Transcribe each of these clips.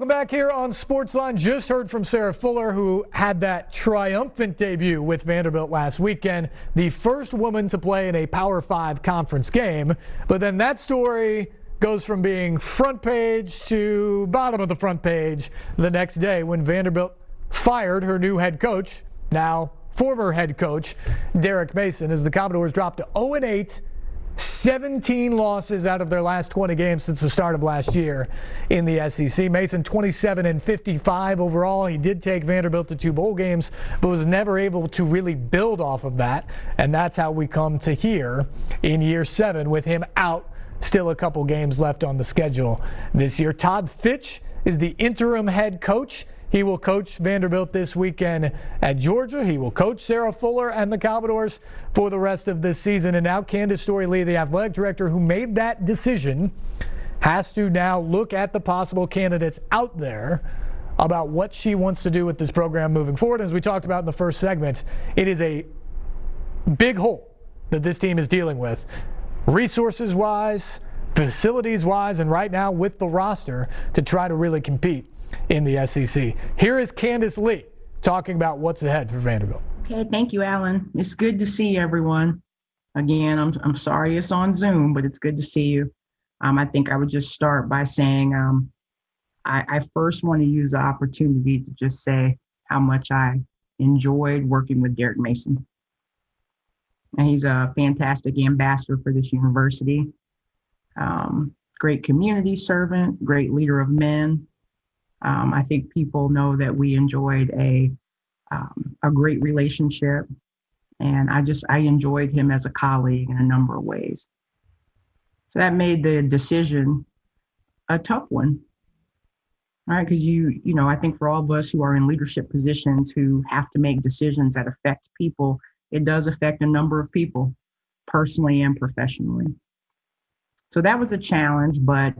Welcome back here on Sportsline. Just heard from Sarah Fuller, who had that triumphant debut with Vanderbilt last weekend, the first woman to play in a Power 5 conference game. But then that story goes from being front page to bottom of the front page the next day when Vanderbilt fired her new head coach, now former head coach, Derek Mason, as the Commodores dropped to 0-8. 17 losses out of their last 20 games since the start of last year in the SEC. Mason 27-55 overall. He did take Vanderbilt to 2 bowl games, but was never able to really build off of that. And that's how we come to here in year 7 with him out. Still a couple games left on the schedule this year. Todd Fitch is the interim head coach. He will coach Vanderbilt this weekend at Georgia. He will coach Sarah Fuller and the Commodores for the rest of this season. And now Candace Story-Lee, the athletic director who made that decision, has to now look at the possible candidates out there about what she wants to do with this program moving forward. As we talked about in the first segment, it is a big hole that this team is dealing with, resources-wise, facilities-wise, and right now with the roster to try to really compete in the SEC. Here is Candace Lee talking about what's ahead for Vanderbilt. Okay, thank you, Alan. It's good to see everyone. Again, I'm sorry it's on Zoom, but it's good to see you. I think I would just start by saying I first want to use the opportunity to just say how much I enjoyed working with Derek Mason. And he's a fantastic ambassador for this university. Great community servant, great leader of men. I think people know that we enjoyed a great relationship, and I enjoyed him as a colleague in a number of ways. So that made the decision a tough one, all right? Because I think for all of us who are in leadership positions who have to make decisions that affect people, it does affect a number of people, personally and professionally. So that was a challenge, but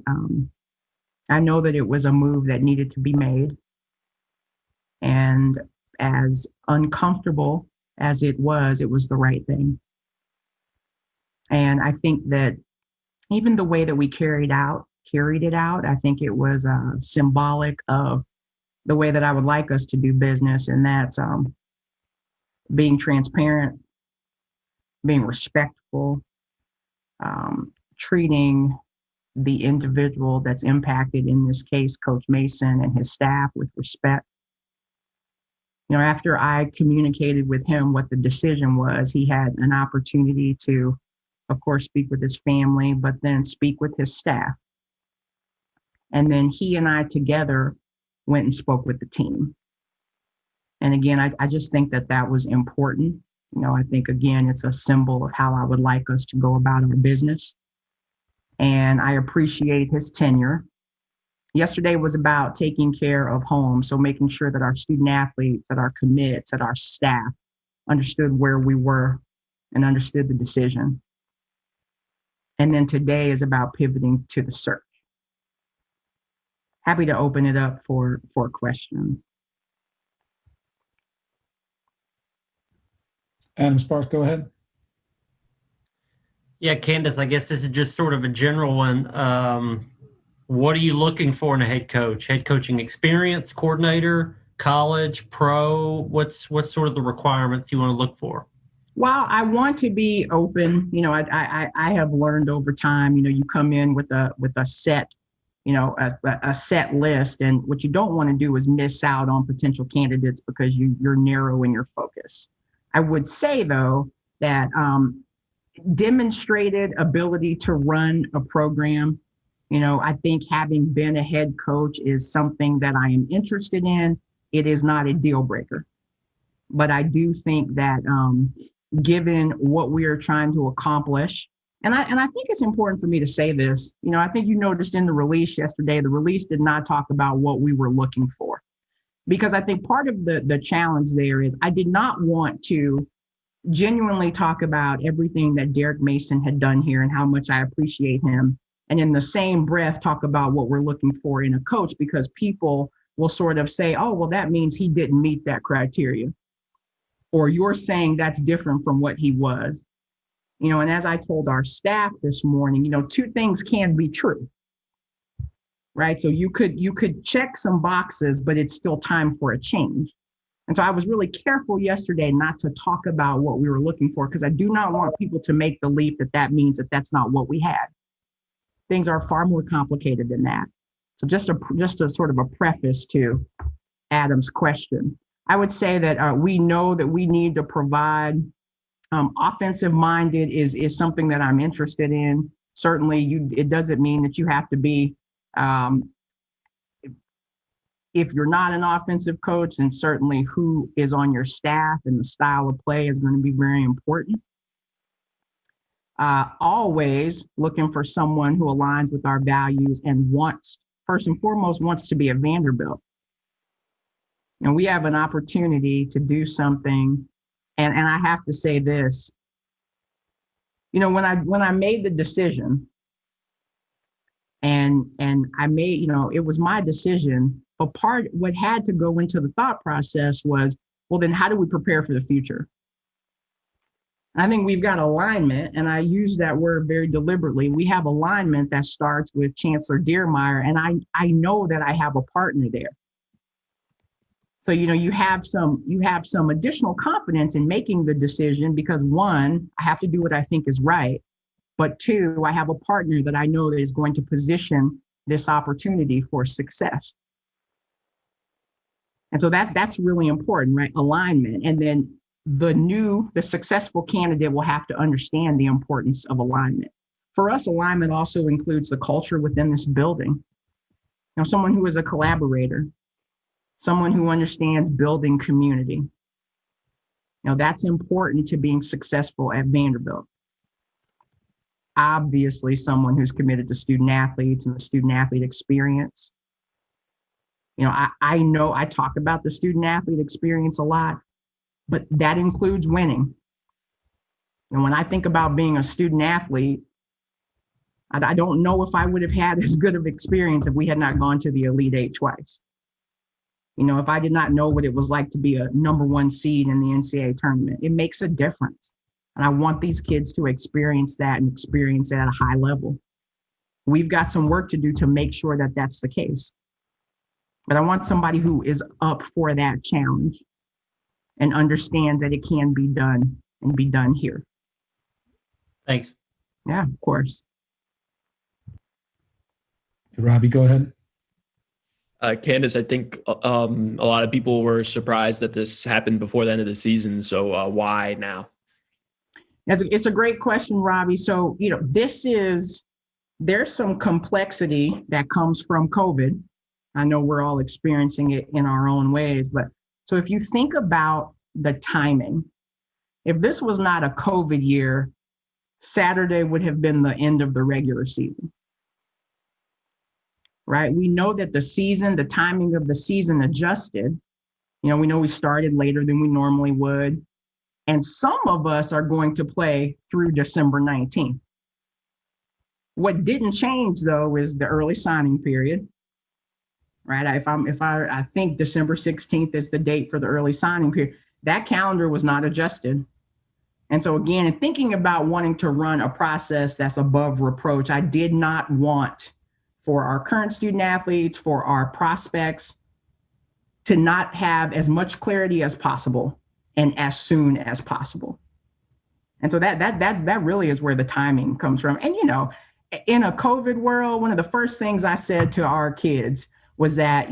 I know that it was a move that needed to be made. And as uncomfortable as it was the right thing. And I think that even the way that we carried it out, I think it was symbolic of the way that I would like us to do business. And that's being transparent, being respectful, treating the individual that's impacted, in this case, Coach Mason and his staff, with respect. After I communicated with him what the decision was, he had an opportunity to, of course, speak with his family, but then speak with his staff. And then he and I together went and spoke with the team. And again, I just think that was important. I think, again, it's a symbol of how I would like us to go about our business. And I appreciate his tenure. Yesterday was about taking care of home, so making sure that our student athletes, that our commits, that our staff understood where we were and understood the decision. And then today is about pivoting to the search. Happy to open it up for questions. Adam Sparks, go ahead. Yeah, Candace, I guess this is just sort of a general one. What are you looking for in a head coach? Head coaching experience, coordinator, college, pro? What's sort of the requirements you want to look for? Well, I want to be open. I have learned over time, you come in with a set, a set list. And what you don't want to do is miss out on potential candidates because you're narrow in your focus. I would say, though, that demonstrated ability to run a program. I think having been a head coach is something that I am interested in. It is not a deal breaker, but I do think that given what we are trying to accomplish, and I think it's important for me to say this, I think you noticed in the release yesterday, the release did not talk about what we were looking for, because I think part of the challenge there is I did not want to genuinely talk about everything that Derek Mason had done here and how much I appreciate him, and in the same breath talk about what we're looking for in a coach, because people will sort of say, oh, well, that means he didn't meet that criteria, or you're saying that's different from what he was. And as I told our staff this morning, 2 things can be true. right? So you could check some boxes, but it's still time for a change. And so I was really careful yesterday not to talk about what we were looking for, because I do not want people to make the leap that that means that that's not what we had. Things are far more complicated than that. So just a sort of a preface to Adam's question. I would say that we know that we need to provide offensive minded is something that I'm interested in. Certainly, it doesn't mean that you have to be. If you're not an offensive coach, then certainly who is on your staff and the style of play is going to be very important. Always looking for someone who aligns with our values and first and foremost, wants to be at Vanderbilt. And we have an opportunity to do something. And I have to say this, when I made the decision and I made, it was my decision, but what had to go into the thought process was, well, then how do we prepare for the future? I think we've got alignment, and I use that word very deliberately. We have alignment that starts with Chancellor Dearmeyer, and I know that I have a partner there. So, you have some additional confidence in making the decision because, one, I have to do what I think is right, but two, I have a partner that I know that is going to position this opportunity for success. And so that's really important, right? Alignment. And then the successful candidate will have to understand the importance of alignment. For us, alignment also includes the culture within this building. Someone who is a collaborator, someone who understands building community. That's important to being successful at Vanderbilt. Obviously, someone who's committed to student athletes and the student athlete experience. I know I talk about the student athlete experience a lot, but that includes winning. And when I think about being a student athlete, I don't know if I would have had as good of experience if we had not gone to the Elite Eight twice. If I did not know what it was like to be a #1 seed in the NCAA tournament, it makes a difference. And I want these kids to experience that and experience it at a high level. We've got some work to do to make sure that that's the case. But I want somebody who is up for that challenge and understands that it can be done and be done here. Thanks. Yeah, of course. Robbie, go ahead. Candace, I think a lot of people were surprised that this happened before the end of the season. So why now? It's a great question, Robbie. So, there's some complexity that comes from COVID. I know we're all experiencing it in our own ways, but so if you think about the timing, if this was not a COVID year, Saturday would have been the end of the regular season, right? We know that the timing of the season adjusted. We know we started later than we normally would. And some of us are going to play through December 19th. What didn't change, though, is the early signing period. Right. I think December 16th is the date for the early signing period. That calendar was not adjusted. And so again, in thinking about wanting to run a process that's above reproach, I did not want for our current student athletes, for our prospects, to not have as much clarity as possible and as soon as possible. And so that really is where the timing comes from. And in a COVID world, one of the first things I said to our kids was that,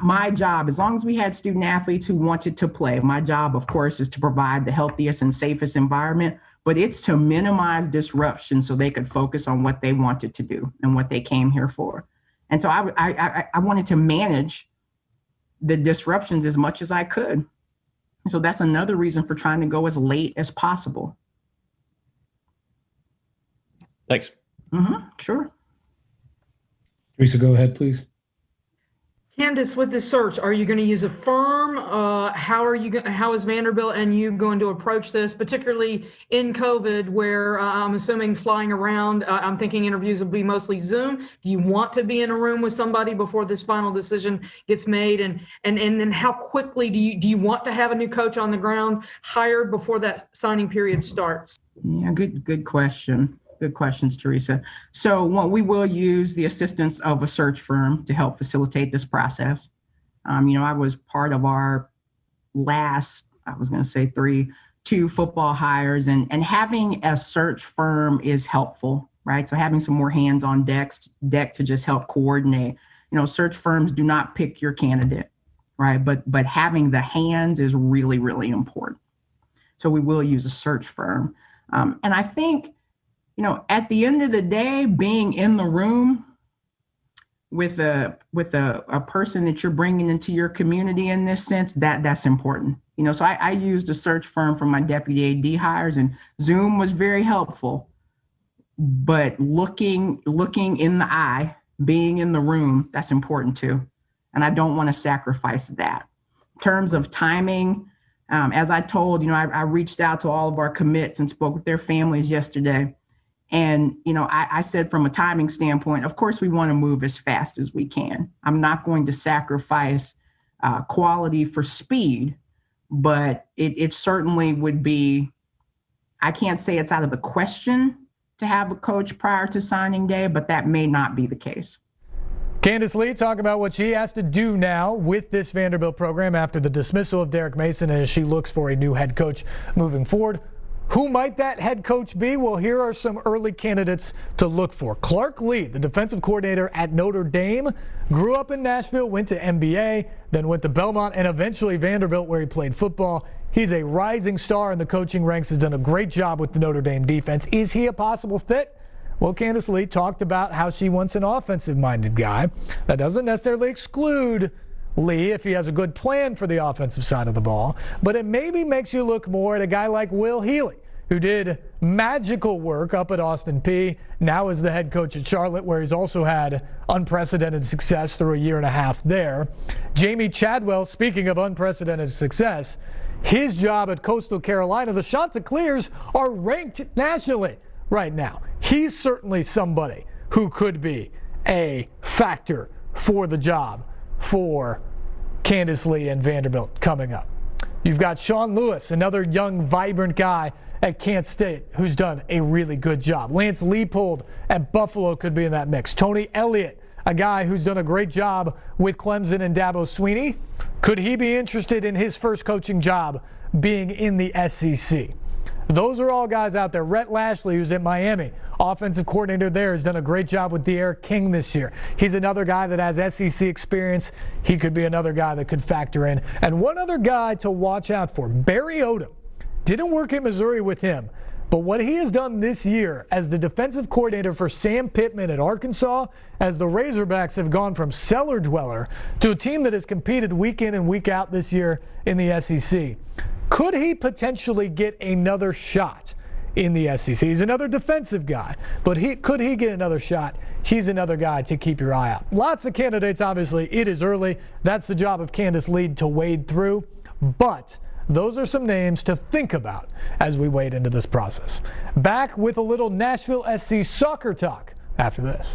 my job, as long as we had student athletes who wanted to play, my job, of course, is to provide the healthiest and safest environment, but it's to minimize disruption so they could focus on what they wanted to do and what they came here for. And so I wanted to manage the disruptions as much as I could. And so that's another reason for trying to go as late as possible. Thanks. Sure. Teresa, go ahead, please. Candace, with this search, are you going to use a firm? How is Vanderbilt and you going to approach this, particularly in COVID, where I'm assuming flying around, I'm thinking interviews will be mostly Zoom. Do you want to be in a room with somebody before this final decision gets made? And then how quickly do you want to have a new coach on the ground hired before that signing period starts? Yeah, good question. Good questions, Teresa. So we will use the assistance of a search firm to help facilitate this process. I was part of our last, I was going to say two football hires, and having a search firm is helpful, right? So having some more hands on deck to just help coordinate. Search firms do not pick your candidate, right? But having the hands is really, really important. So we will use a search firm. And I think, at the end of the day, being in the room with a person that you're bringing into your community in this sense, that's important. So I used a search firm for my deputy AD hires, and Zoom was very helpful. But looking in the eye, being in the room, that's important too. And I don't want to sacrifice that. In terms of timing, as I told, I reached out to all of our commits and spoke with their families yesterday. And, I said from a timing standpoint, of course, we want to move as fast as we can. I'm not going to sacrifice quality for speed, but it certainly would be, I can't say it's out of the question to have a coach prior to signing day, but that may not be the case. Candace Lee talking about what she has to do now with this Vanderbilt program after the dismissal of Derek Mason as she looks for a new head coach moving forward. Who might that head coach be? Well, here are some early candidates to look for. Clark Lee, the defensive coordinator at Notre Dame, grew up in Nashville, went to MBA, then went to Belmont, and eventually Vanderbilt, where he played football. He's a rising star in the coaching ranks, has done a great job with the Notre Dame defense. Is he a possible fit? Well, Candace Lee talked about how she wants an offensive-minded guy. That doesn't necessarily exclude Lee if he has a good plan for the offensive side of the ball, but it maybe makes you look more at a guy like Will Healy, who did magical work up at Austin Peay, now is the head coach at Charlotte, where he's also had unprecedented success through a year and a half there. Jamie Chadwell, speaking of unprecedented success, his job at Coastal Carolina, the Chanticleers are ranked nationally right now. He's certainly somebody who could be a factor for the job for Candace Lee and Vanderbilt coming up. You've got Sean Lewis, another young, vibrant guy at Kent State who's done a really good job. Lance Leopold at Buffalo could be in that mix. Tony Elliott, a guy who's done a great job with Clemson and Dabo Swinney. Could he be interested in his first coaching job being in the SEC? Those are all guys out there. Rhett Lashley, who's at Miami, offensive coordinator there, has done a great job with De'Aaron King this year. He's another guy that has SEC experience. He could be another guy that could factor in. And one other guy to watch out for, Barry Odom. Didn't work at Missouri with him, but what he has done this year as the defensive coordinator for Sam Pittman at Arkansas, as the Razorbacks have gone from cellar dweller to a team that has competed week in and week out this year in the SEC. Could he potentially get another shot in the SEC? He's another defensive guy, but could he get another shot? He's another guy to keep your eye out. Lots of candidates, obviously. It is early. That's the job of Candace Lee to wade through, but those are some names to think about as we wade into this process. Back with a little Nashville SC soccer talk after this.